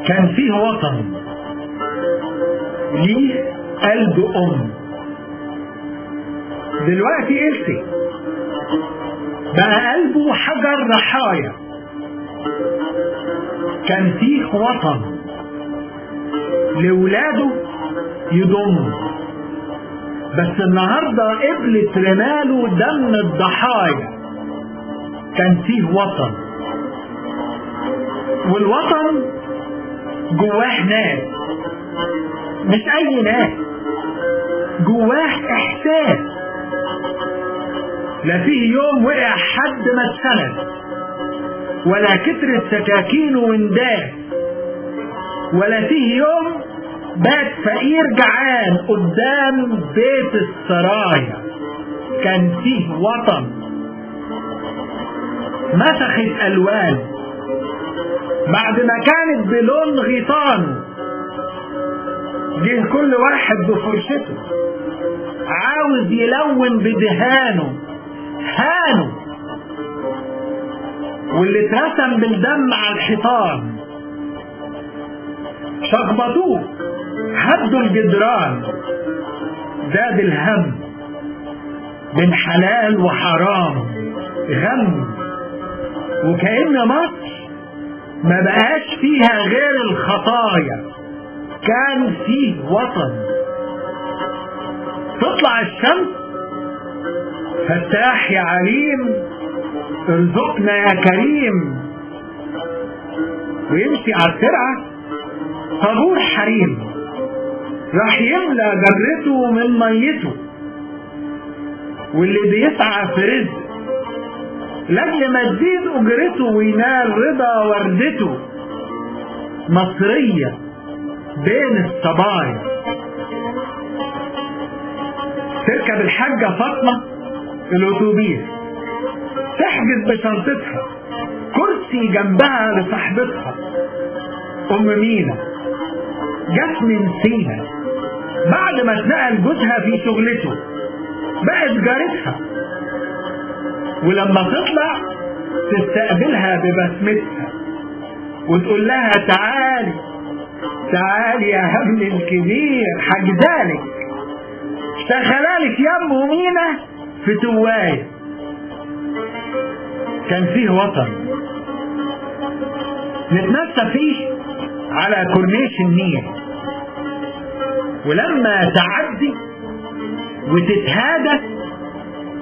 كان فيه وطن ليه قلب دلوقتي قلتي بقى قلبه حجر رحايا. كان فيه وطن لولاده يضم، بس النهارده قبلت رماله دم الضحايا. كان فيه وطن، والوطن جواه ناس، مش اي ناس، جواه احساس. لا فيه يوم وقع حد ما اتسند، ولا كترت سكاكينه وانداس، ولا فيه يوم بات فقير جعان قدام بيت السرايا. كان فيه وطن مسخت الوان بعد ما كانت بلون غيطانه. جه كل واحد بفرشته عاوز يلون بدهانه، هانه، واللي اترسم بالدم على الحيطان شخبطوه، هدوا الجدران. زاد الهم بين حلال وحرام، غم، وكأن مصر ما بقاش فيها غير الخطايا. كان فيه وطن. تطلع الشمس فتاح يا عليم ارزقنا يا كريم، ويمشي على الترعة طابور حريم راح يملى جرته من ميته. واللي بيسعى في رزق لاجل ما تزيد اجرته وينال رضا وردته، مصرية بين الصبايا. تركب الحاجة فاطمة الاتوبيس، تحجز بشنطتها كرسي جنبها لصاحبتها ام مينا. جت من سينا بعد ما اتنقل جوزها في شغلته، بقت جارتها، ولما تطلع تستقبلها ببسمتها وتقول لها تعالي تعالي يا هم الكبير، حجزالك، شغلالك يا ام مينا في تواية. كان فيه وطن نتمشى فيه على كورنيش النيل، ولما تعدي وتتهادى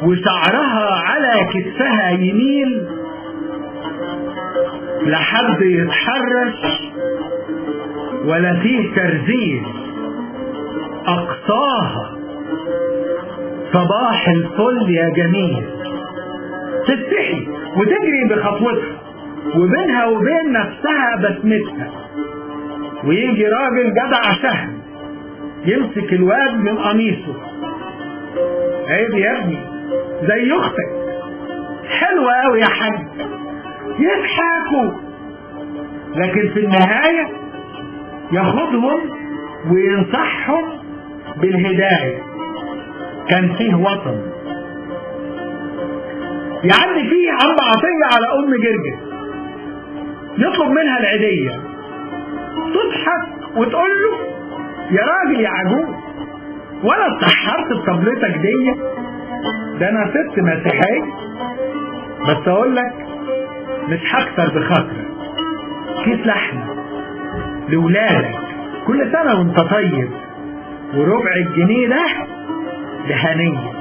وشعرها على كتفها يميل، لا حد يتحرش ولا فيه ترزيل. أقصاها صباح الفل يا جميل، تستحي وتجري بخطوتها وبينها وبين نفسها بسمتها. ويجي راجل جدع شهم يمسك الواد من قميصه، عيب يا ابني زي اختك، حلوة قوي يا حاج، يضحكوا، لكن في النهاية ياخدهم وينصحهم بالهداية. كان فيه وطن. يعني فيه عم عطية على ام جرجس، يطلب منها العيدية، تضحك وتقول له يا راجل يا عجوز، ولا اتسحرت بطبلتك دي، ده انا ست مسيحية، بس اقول لك مش هكسر بخاطرك، كيس لحمة لولادك كل سنة وانت طيب، وربع الجنيه ده لهنية.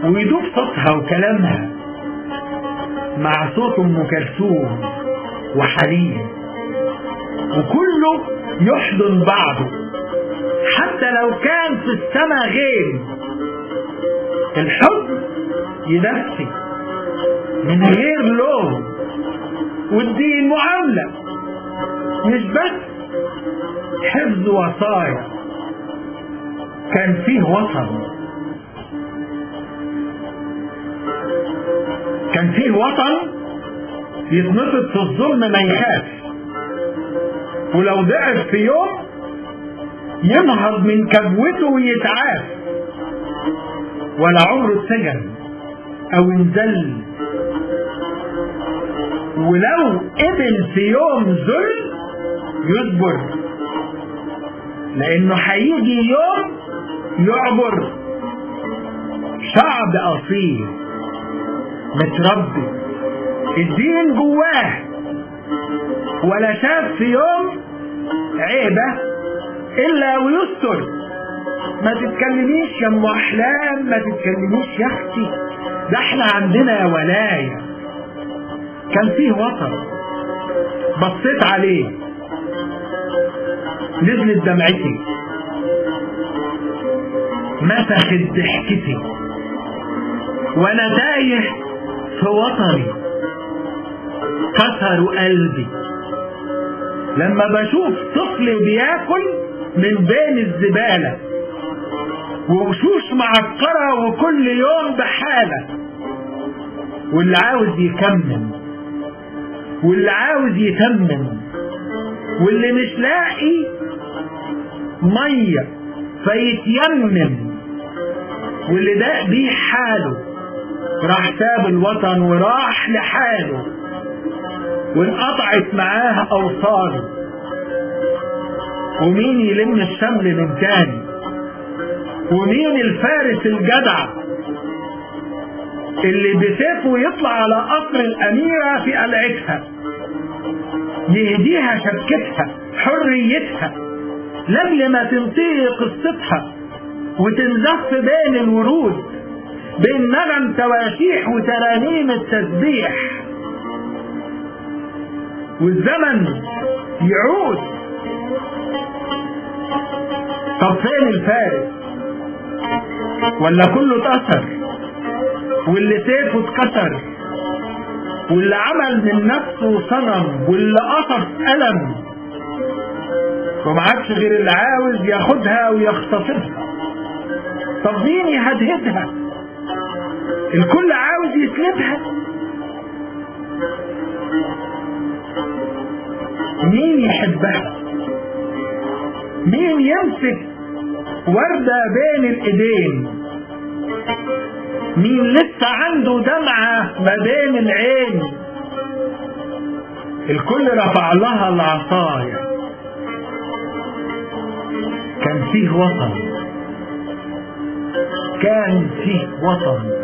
ويدوب صوتها وكلامها مع صوت ام كلثوم وحليم، وكله يحضن بعضه حتى لو كان في السما غير. الحب يدفي من غير لوم، والدين معاملة مش بس حفظ وصايا. كان فيه وطن. كان فيه وطن يتنطط في الظلم ما يخاف، ولو ضعف في يوم ينهض من كبوته ويتعاف، ولا عمره اتسجن او انذل، ولو قبل في يوم ذل يصبر، لانه هيجي يوم يعبر. شعب اصيل متربي الدين جواه، ولا شاف في يوم عيبة الا ويستر. ما تتكلميش يا ام احلام، ما تتكلميش يا اختي، ده احنا عندنا ولاية. كان فيه وطن بصيت عليه نزلت دمعتي، مسخت ضحكتي، وانا تايه في وطني. كسروا قلبي لما بشوف طفل بياكل من بين الزبالة، ووشوش معكرة وكل يوم بحالة، واللي عاوز يكمل واللي عاوز يتمم، واللي مش لاقي مية فيتيمم، واللي داق بيه حاله راح ساب الوطن وراح لحاله، وانقطعت معاه اوصاله. ومين يلم الشمل من تاني؟ ومين الفارس الجدع اللي بسيفه يطلع على قصر الأميرة في قلعتها، يهديها شبكتها حريتها لقبل ما تنتهي قصتها، وتنزف بين الورود بين نغم تواشيح وترانيم التسبيح، والزمن يعود. طب فين الفارس؟ ولا كله اتأثر؟ واللي سيفه اتكسر، واللي عمل من نفسه صنم، واللي قصف ألم، ومعكش غير اللي عاوز ياخدها ويغتصبها. طب مين يهدهدها؟ الكل عاوز يسلبها. مين يحبها؟ مين يمسك وردة بين الايدين؟ مين لسه عنده دمعة ما بين العين؟ الكل رفع لها العصاية. كان فيه وطن، كان فيه وطن.